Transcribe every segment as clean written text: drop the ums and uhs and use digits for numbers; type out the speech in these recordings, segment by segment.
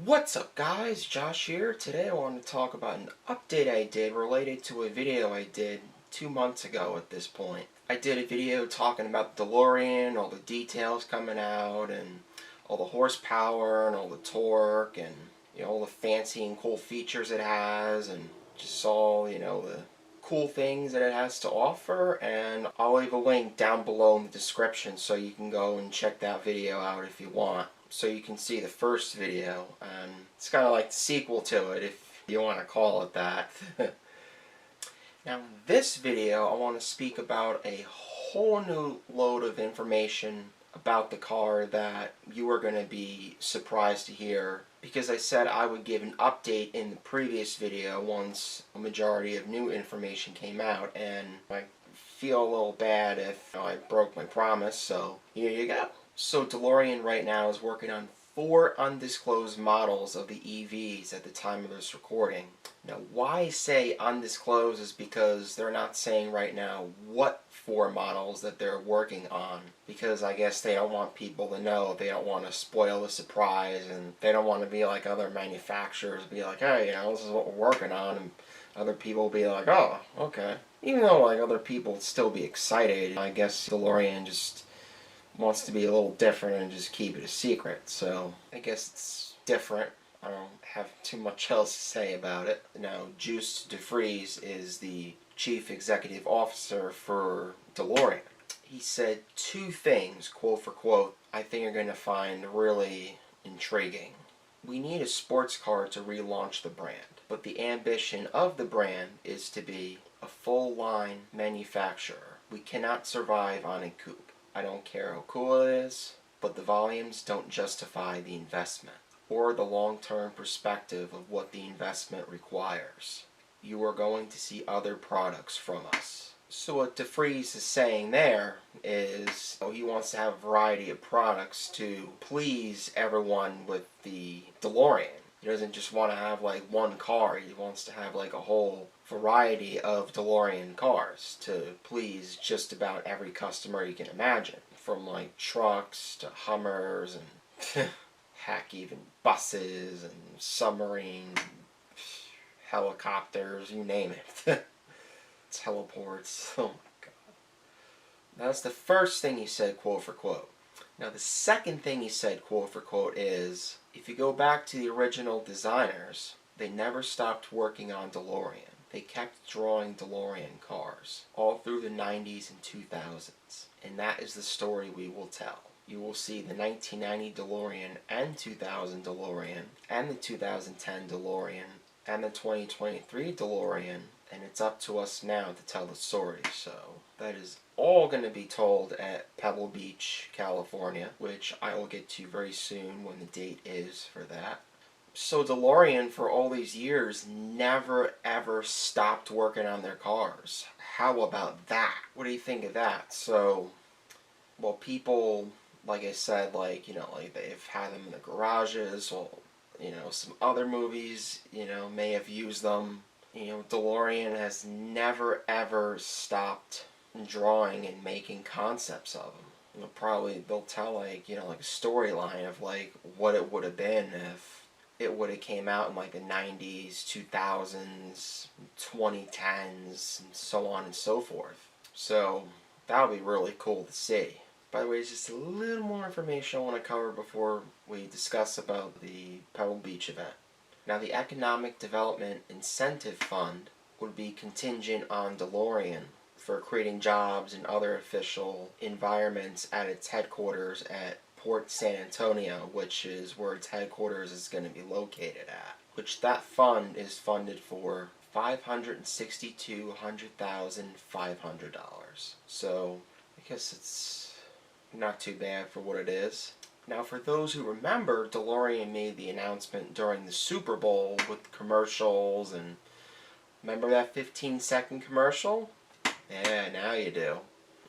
What's up guys, Josh here. Today I want to talk about an update I did related to a video I did 2 months ago at this point. I did a video talking about the DeLorean, all the details coming out, and all the horsepower, and all the torque, and all the fancy and cool features it has, and just all, the cool things that it has to offer. And I'll leave a link down below in the description so you can go and check that video out if you want. So you can see the first video, and it's kind of like the sequel to it, if you want to call it that. Now in this video I want to speak about a whole new load of information about the car that you are going to be surprised to hear, because I said I would give an update in the previous video once a majority of new information came out, and I feel a little bad if I broke my promise, so here you go. So DeLorean right now is working on 4 undisclosed models of the EVs at the time of this recording. Now why I say undisclosed is because they're not saying right now what 4 models that they're working on, because I guess they don't want people to know. They don't want to spoil the surprise, and they don't want to be like other manufacturers, be like, hey, this is what we're working on, and other people will be like, oh, okay. Even though like other people would still be excited, I guess DeLorean just wants to be a little different and just keep it a secret. So I guess it's different. I don't have too much else to say about it. Now, Juice DeFries is the Chief Executive Officer for DeLorean. He said 2 things, quote for quote, I think you're going to find really intriguing. We need a sports car to relaunch the brand, but the ambition of the brand is to be a full-line manufacturer. We cannot survive on a coupe. I don't care how cool it is, but the volumes don't justify the investment or the long-term perspective of what the investment requires. You are going to see other products from us. So what DeFries is saying there is he wants to have a variety of products to please everyone with the DeLorean. He doesn't just want to have like one car. He wants to have like a whole variety of DeLorean cars to please just about every customer you can imagine. From like trucks to Hummers and heck, even buses and submarines, helicopters, you name it. Teleports. Oh my god. That's the first thing he said, quote for quote. Now the second thing he said, quote for quote, is if you go back to the original designers, they never stopped working on DeLorean. They kept drawing DeLorean cars all through the 90s and 2000s. And that is the story we will tell. You will see the 1990 DeLorean and 2000 DeLorean and the 2010 DeLorean and the 2023 DeLorean, and it's up to us now to tell the story. So that is all going to be told at Pebble Beach, California, which I will get to very soon when the date is for that. So DeLorean, for all these years, never ever stopped working on their cars. How about that? What do you think of that? So, well, people, like I said, like they've had them in the garages, or some other movies, may have used them. DeLorean has never ever stopped drawing and making concepts of them. They'll tell like a storyline of like what it would have been if it would have came out in like the 90s, 2000s, 2010s, and so on and so forth. So that would be really cool to see. By the way, there's just a little more information I want to cover before we discuss about the Pebble Beach event. Now, the Economic Development Incentive Fund would be contingent on DeLorean for creating jobs and other official environments at its headquarters at Port San Antonio, which is where its headquarters is going to be located at. Which that fund is funded for $562,500. So I guess it's not too bad for what it is. Now, for those who remember, DeLorean made the announcement during the Super Bowl with commercials, and remember that 15-second commercial? Yeah, now you do.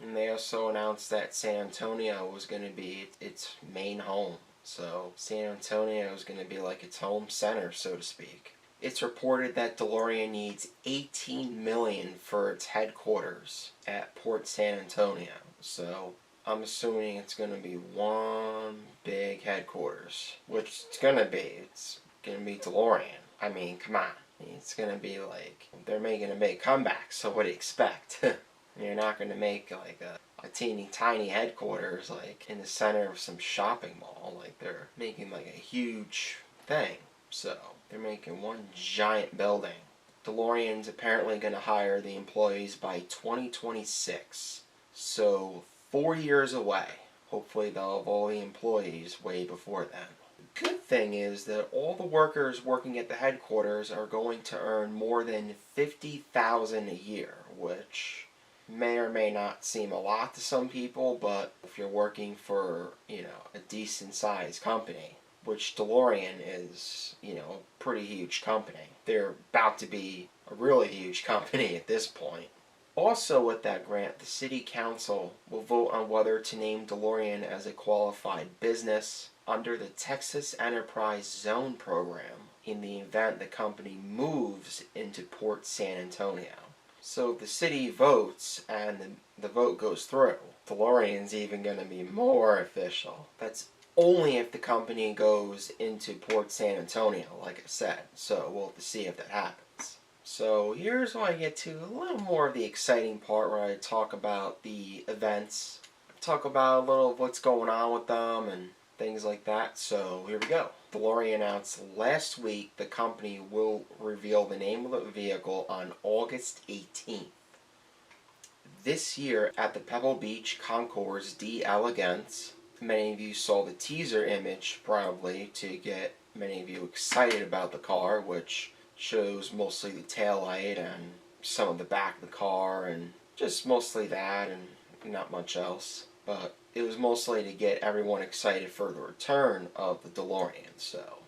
And they also announced that San Antonio was going to be its main home. So San Antonio is going to be like its home center, so to speak. It's reported that DeLorean needs $18 million for its headquarters at Port San Antonio. So I'm assuming it's going to be one big headquarters, which it's going to be. It's going to be DeLorean. I mean, come on. It's going to be like, they're making a big comeback, so what do you expect? You're not going to make like a teeny tiny headquarters like in the center of some shopping mall. Like, they're making like a huge thing. So they're making one giant building. DeLorean's apparently going to hire the employees by 2026. So 4 years away. Hopefully they'll have all the employees way before then. The good thing is that all the workers working at the headquarters are going to earn more than $50,000 a year, which may or may not seem a lot to some people, but if you're working for, a decent sized company, which DeLorean is, a pretty huge company. They're about to be a really huge company at this point. Also with that grant, the City Council will vote on whether to name DeLorean as a qualified business under the Texas Enterprise Zone program in the event the company moves into Port San Antonio. So the city votes and the vote goes through. DeLorean's even going to be more official. That's only if the company goes into Port San Antonio, like I said. So we'll have to see if that happens. So here's where I get to a little more of the exciting part where I talk about the events. Talk about a little of what's going on with them and things like that. So here we go. DeLorean announced last week the company will reveal the name of the vehicle on August 18th. This year at the Pebble Beach Concours d'Elegance, many of you saw the teaser image probably to get many of you excited about the car, which shows mostly the taillight and some of the back of the car and just mostly that and not much else. But it was mostly to get everyone excited for the return of the DeLorean, so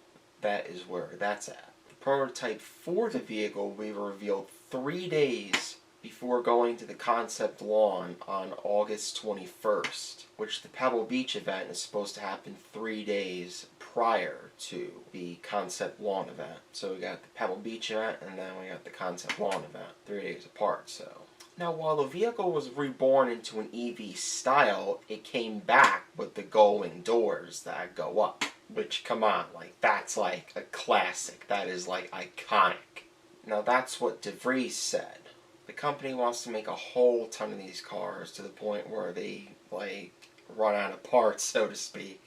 that is where that's at. The prototype for the vehicle will be revealed 3 days before going to the concept launch on August 21st, which the Pebble Beach event is supposed to happen 3 days prior to the concept launch event. So we got the Pebble Beach event and then we got the concept launch event 3 days apart. So now, while the vehicle was reborn into an EV style, it came back with the gullwing doors that go up. Which, come on, like, that's like a classic. That is like iconic. Now, that's what DeVries said. The company wants to make a whole ton of these cars to the point where they, like, run out of parts, so to speak.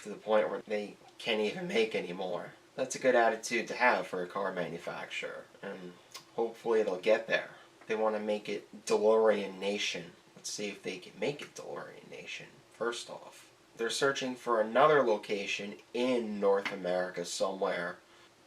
To the point where they can't even make anymore. That's a good attitude to have for a car manufacturer. And hopefully they'll get there. They want to make it DeLorean Nation. Let's see if they can make it DeLorean Nation. First off, they're searching for another location in North America somewhere.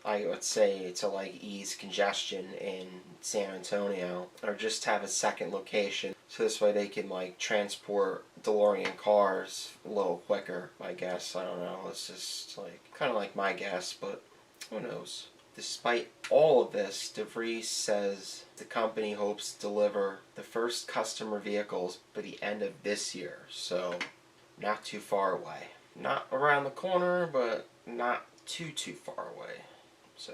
I would say to like ease congestion in San Antonio, or just have a second location so this way they can like transport DeLorean cars a little quicker. I guess, I don't know. It's just like kind of like my guess, but who knows. Despite all of this, DeVries says the company hopes to deliver the first customer vehicles by the end of this year, so not too far away. Not around the corner, but not too far away. So,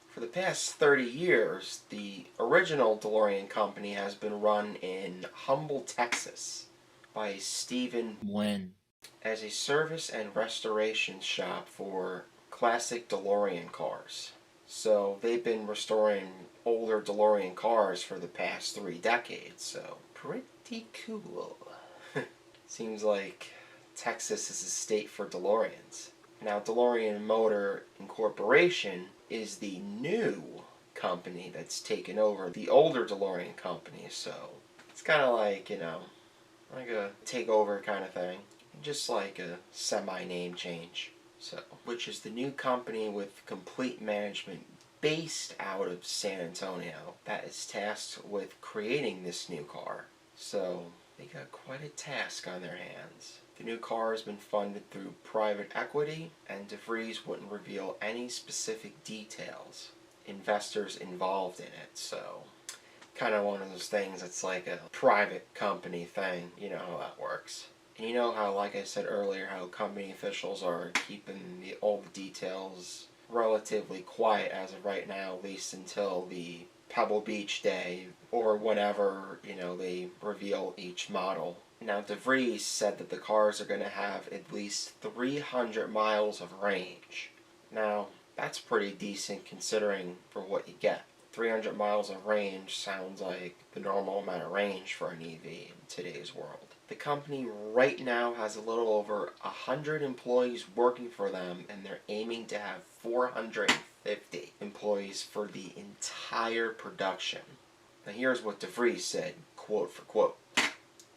for the past 30 years, the original DeLorean company has been run in Humble, Texas by Stephen Wen as a service and restoration shop for classic DeLorean cars. So they've been restoring older DeLorean cars for the past 3 decades, so pretty cool. Seems like Texas is a state for DeLoreans. Now, DeLorean Motor Incorporation is the new company that's taken over the older DeLorean company, so it's kind of like, like a takeover kind of thing. Just like a semi-name change. So, which is the new company with complete management based out of San Antonio that is tasked with creating this new car. So, they got quite a task on their hands. The new car has been funded through private equity, and DeVries wouldn't reveal any specific details. Investors involved in it, so kind of one of those things that's like a private company thing. You know how that works. And you know how, like I said earlier, how company officials are keeping all the details relatively quiet as of right now, at least until the Pebble Beach day, or whenever, they reveal each model. Now, DeVries said that the cars are going to have at least 300 miles of range. Now, that's pretty decent considering for what you get. 300 miles of range sounds like the normal amount of range for an EV in today's world. The company right now has a little over 100 employees working for them, and they're aiming to have 450 employees for the entire production. Now here's what DeVries said, quote for quote.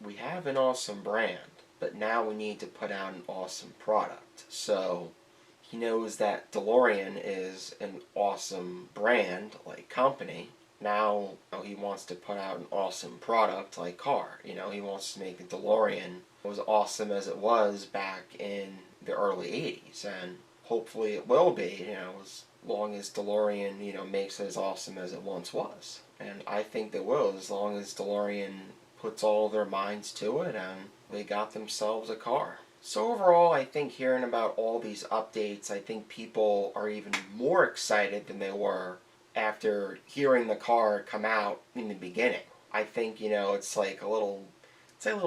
"We have an awesome brand, but now we need to put out an awesome product." So he knows that DeLorean is an awesome brand, like company. Now he wants to put out an awesome product, like car. He wants to make the DeLorean as awesome as it was back in the early 80s. And hopefully it will be, as long as DeLorean, makes it as awesome as it once was. And I think they will, as long as DeLorean puts all their minds to it and they got themselves a car. So overall, I think hearing about all these updates, I think people are even more excited than they were after hearing the car come out in the beginning. I think, it's like a little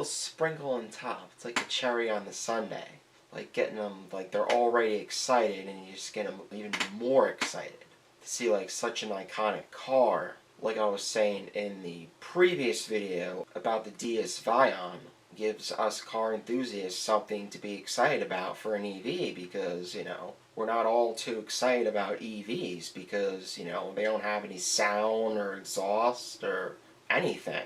sprinkle on top. It's like a cherry on the sundae. Like getting them, like they're already excited and you just get them even more excited to see like such an iconic car. Like I was saying in the previous video about the DS Vion, gives us car enthusiasts something to be excited about for an EV because, we're not all too excited about EVs because, they don't have any sound or exhaust or anything.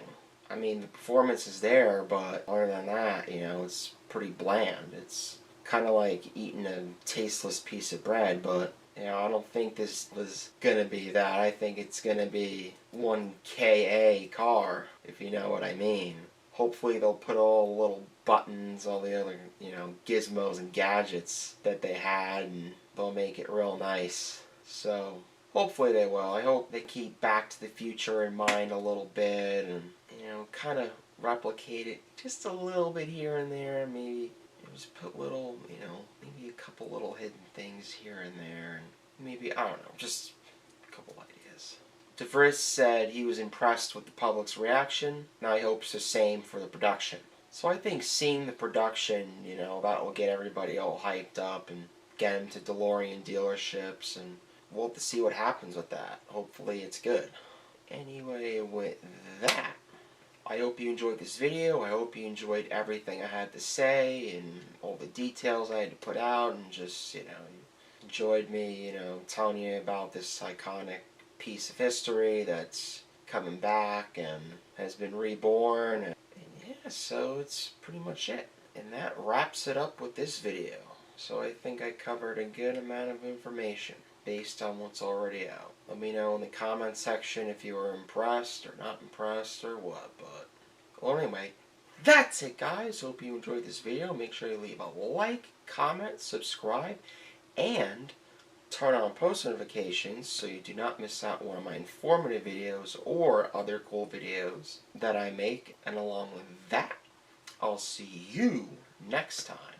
I mean, the performance is there, but other than that, it's pretty bland. It's kind of like eating a tasteless piece of bread, but I don't think this was going to be that. I think it's going to be one KA car, if you know what I mean. Hopefully they'll put all the little buttons, all the other, gizmos and gadgets that they had, and they'll make it real nice. So, hopefully they will. I hope they keep Back to the Future in mind a little bit, and, kind of replicate it just a little bit here and there. Maybe just put little, maybe a couple little hidden things here and there, and maybe, I don't know, just a couple ideas. DeVries said he was impressed with the public's reaction. Now he hopes the same for the production. So I think seeing the production, that will get everybody all hyped up and get them to DeLorean dealerships, and we'll have to see what happens with that. Hopefully it's good. Anyway, with that, I hope you enjoyed this video. I hope you enjoyed everything I had to say and all the details I had to put out, and just, enjoyed me, telling you about this iconic piece of history that's coming back and has been reborn. And yeah, so it's pretty much it. And that wraps it up with this video. So I think I covered a good amount of information based on what's already out. Let me know in the comment section if you were impressed or not impressed or what. But well, anyway, that's it, guys. Hope you enjoyed this video. Make sure you leave a like, comment, subscribe, and turn on post notifications so you do not miss out on one of my informative videos or other cool videos that I make. And along with that, I'll see you next time.